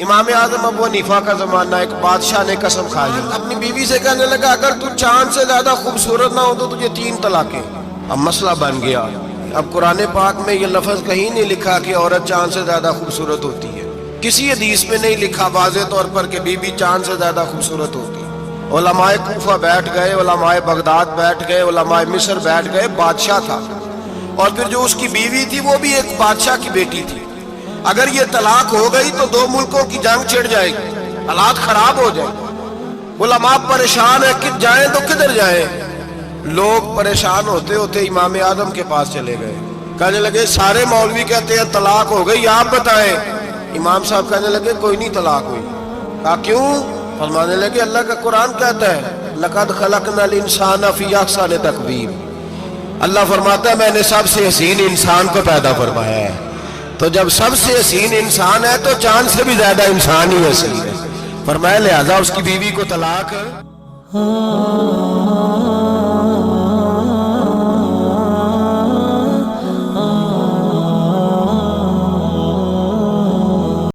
امام اعظم ابو حنیفہ کا زمانہ، ایک بادشاہ نے قسم کھا لی، اپنی بیوی سے کہنے لگا اگر تو چاند سے زیادہ خوبصورت نہ ہو تو تجھے 3 طلاقیں۔ اب مسئلہ بن گیا۔ اب قرآن پاک میں یہ لفظ کہیں نہیں لکھا کہ عورت چاند سے زیادہ خوبصورت ہوتی ہے، کسی حدیث میں نہیں لکھا واضح طور پر کہ بی بی چاند سے زیادہ خوبصورت ہوتی ہے۔ علماء کوفہ بیٹھ گئے، علماء بغداد بیٹھ گئے، علماء مصر بیٹھ گئے، بادشاہ تھا، اور پھر جو اس کی بیوی تھی وہ بھی ایک بادشاہ کی بیٹی تھی۔ اگر یہ طلاق ہو گئی تو 2 ملکوں کی جنگ چھڑ جائے گی، حالات خراب ہو جائے۔ علماء پریشان ہیں کہ جائیں تو کدھر جائیں؟ لوگ پریشان ہوتے ہوتے امام اعظم کے پاس چلے گئے، کہنے لگے سارے مولوی کہتے ہیں طلاق ہو گئی، آپ بتائیں۔ امام صاحب کہنے لگے کوئی نہیں طلاق ہوئی۔ کہا کیوں؟ فرمانے لگے اللہ کا قرآن کہتا ہے لَقَدْ خَلَقْنَا الْإِنسَانَ فِي أَحْسَنِ تَقْوِيمٍ، اللہ فرماتا ہے میں نے سب سے حسین انسان کو پیدا فرمایا ہے۔ تو جب سب سے حسین انسان ہے تو چاند سے بھی زیادہ انسان ہی حسین ہے، فرمایا لہذا اس کی بیوی کو طلاق